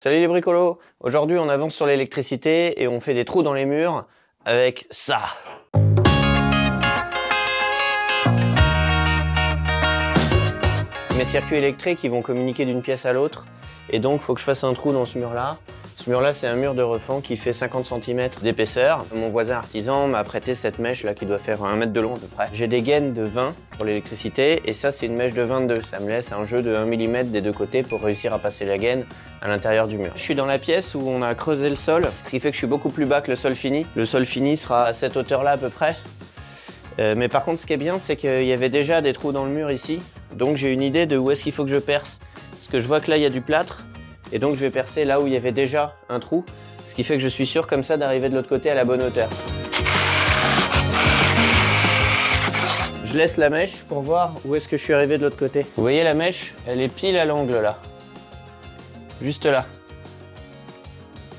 Salut les bricolos! Aujourd'hui on avance sur l'électricité et on fait des trous dans les murs avec ça. Mes circuits électriques ils vont communiquer d'une pièce à l'autre et donc il faut que je fasse un trou dans ce mur là. Ce mur là c'est un mur de refend qui fait 50 cm d'épaisseur. Mon voisin artisan m'a prêté cette mèche là qui doit faire 1 mètre de long à peu près. J'ai des gaines de 20 pour l'électricité et ça c'est une mèche de 22. Ça me laisse un jeu de 1 mm des deux côtés pour réussir à passer la gaine à l'intérieur du mur. Je suis dans la pièce où on a creusé le sol, ce qui fait que je suis beaucoup plus bas que le sol fini. Le sol fini sera à cette hauteur là à peu près. Mais par contre ce qui est bien c'est qu'il y avait déjà des trous dans le mur ici. Donc j'ai une idée de où est-ce qu'il faut que je perce. Parce que je vois que là il y a du plâtre. Et donc je vais percer là où il y avait déjà un trou, ce qui fait que je suis sûr comme ça d'arriver de l'autre côté à la bonne hauteur. Je laisse la mèche pour voir où est-ce que je suis arrivé de l'autre côté. Vous voyez la mèche, elle est pile à l'angle là. Juste là.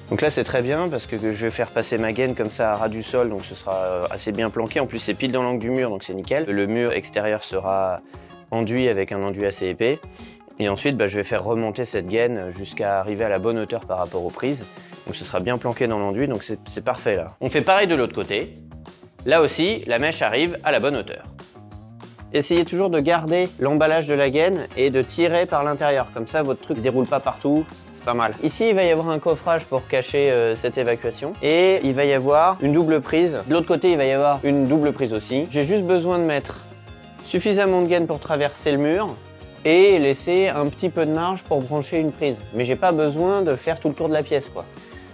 Donc là c'est très bien parce que je vais faire passer ma gaine comme ça à ras du sol, donc ce sera assez bien planqué. En plus c'est pile dans l'angle du mur, donc c'est nickel. Le mur extérieur sera enduit avec un enduit assez épais. Et ensuite, je vais faire remonter cette gaine jusqu'à arriver à la bonne hauteur par rapport aux prises. Donc ce sera bien planqué dans l'enduit, donc c'est parfait là. On fait pareil de l'autre côté. Là aussi, la mèche arrive à la bonne hauteur. Essayez toujours de garder l'emballage de la gaine et de tirer par l'intérieur. Comme ça, votre truc ne se déroule pas partout. C'est pas mal. Ici, il va y avoir un coffrage pour cacher cette évacuation. Et il va y avoir une double prise. De l'autre côté, il va y avoir une double prise aussi. J'ai juste besoin de mettre suffisamment de gaine pour traverser le mur et laisser un petit peu de marge pour brancher une prise. Mais j'ai pas besoin de faire tout le tour de la pièce, quoi.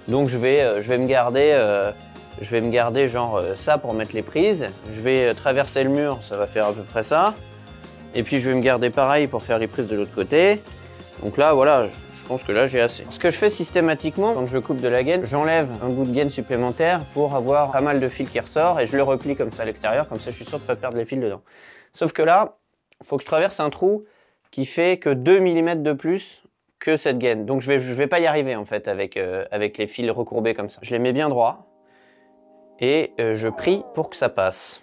Donc je vais me garder genre ça pour mettre les prises. Je vais traverser le mur, ça va faire à peu près ça. Et puis je vais me garder pareil pour faire les prises de l'autre côté. Donc là, voilà, je pense que là j'ai assez. Ce que je fais systématiquement, quand je coupe de la gaine, j'enlève un bout de gaine supplémentaire pour avoir pas mal de fil qui ressort et je le replie comme ça à l'extérieur, comme ça je suis sûr de pas perdre les fils dedans. Sauf que là, il faut que je traverse un trou qui fait que 2 mm de plus que cette gaine. Donc je vais pas y arriver en fait avec les fils recourbés comme ça. Je les mets bien droit et je prie pour que ça passe.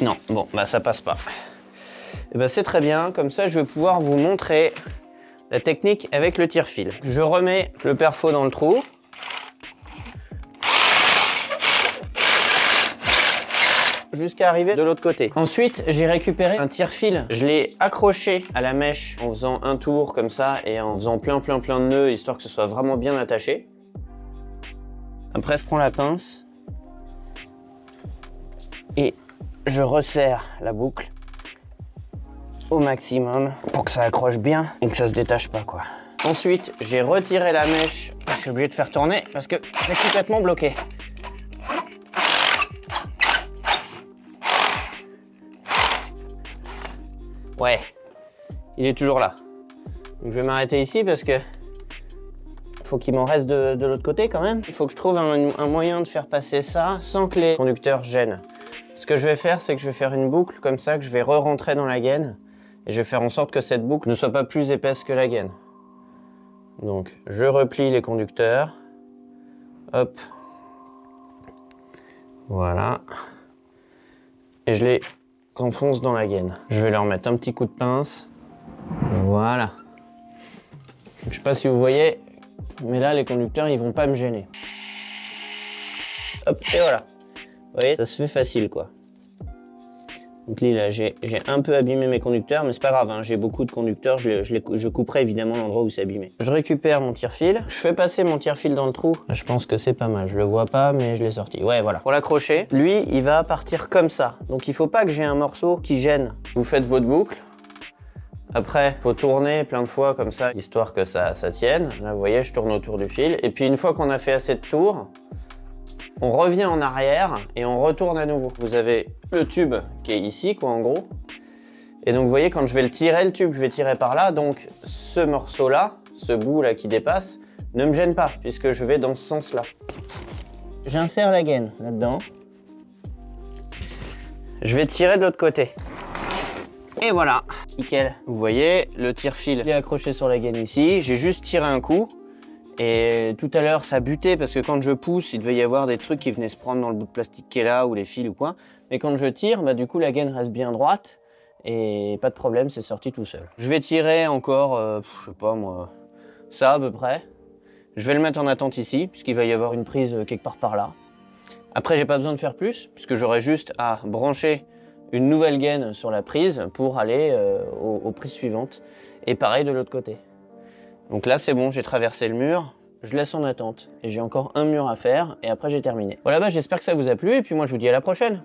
Non, bon, ça passe pas. Et c'est très bien, comme ça je vais pouvoir vous montrer la technique avec le tire-fil. Je remets le perfo dans le trou. Jusqu'à arriver de l'autre côté. Ensuite, j'ai récupéré un tire-fil. Je l'ai accroché à la mèche en faisant un tour comme ça et en faisant plein de nœuds, histoire que ce soit vraiment bien attaché. Après, je prends la pince et je resserre la boucle au maximum pour que ça accroche bien et que ça se détache pas, quoi. Ensuite, j'ai retiré la mèche. Je suis obligé de faire tourner parce que c'est complètement bloqué. Ouais, il est toujours là. Donc je vais m'arrêter ici parce que faut qu'il m'en reste de l'autre côté quand même. Il faut que je trouve un moyen de faire passer ça sans que les conducteurs gênent. Ce que je vais faire, c'est que je vais faire une boucle comme ça que je vais re-rentrer dans la gaine et je vais faire en sorte que cette boucle ne soit pas plus épaisse que la gaine. Donc je replie les conducteurs. Hop. Voilà. Et je les enfonce dans la gaine. Je vais leur mettre un petit coup de pince. Voilà. Je sais pas si vous voyez, mais là les conducteurs ils vont pas me gêner. Hop, et voilà. Vous voyez, ça se fait facile quoi. Donc là j'ai un peu abîmé mes conducteurs, mais c'est pas grave, hein, j'ai beaucoup de conducteurs, je couperai évidemment l'endroit où c'est abîmé. Je récupère mon tire-fil, je fais passer mon tire-fil dans le trou. Là, je pense que c'est pas mal, je le vois pas, mais je l'ai sorti. Ouais, voilà. Pour l'accrocher, lui, il va partir comme ça. Donc il faut pas que j'ai un morceau qui gêne. Vous faites votre boucle. Après, faut tourner plein de fois comme ça, histoire que ça tienne. Là, vous voyez, je tourne autour du fil. Et puis une fois qu'on a fait assez de tours, on revient en arrière et on retourne à nouveau. Vous avez le tube qui est ici, quoi, en gros. Et donc, vous voyez, quand je vais le tirer, le tube, je vais tirer par là. Donc, ce morceau-là, ce bout-là qui dépasse, ne me gêne pas, puisque je vais dans ce sens-là. J'insère la gaine là-dedans. Je vais tirer de l'autre côté. Et voilà, nickel. Vous voyez, le tire-fil est accroché sur la gaine ici. J'ai juste tiré un coup. Et tout à l'heure, ça butait parce que quand je pousse, il devait y avoir des trucs qui venaient se prendre dans le bout de plastique qui est là ou les fils ou quoi. Mais quand je tire, du coup, la gaine reste bien droite et pas de problème, c'est sorti tout seul. Je vais tirer encore, je sais pas moi, ça à peu près. Je vais le mettre en attente ici, puisqu'il va y avoir une prise quelque part par là. Après, j'ai pas besoin de faire plus, puisque j'aurai juste à brancher une nouvelle gaine sur la prise pour aller aux prises suivantes. Et pareil de l'autre côté. Donc là, c'est bon, j'ai traversé le mur. Je laisse en attente. Et j'ai encore un mur à faire, et après j'ai terminé. Voilà, j'espère que ça vous a plu, et puis moi je vous dis à la prochaine.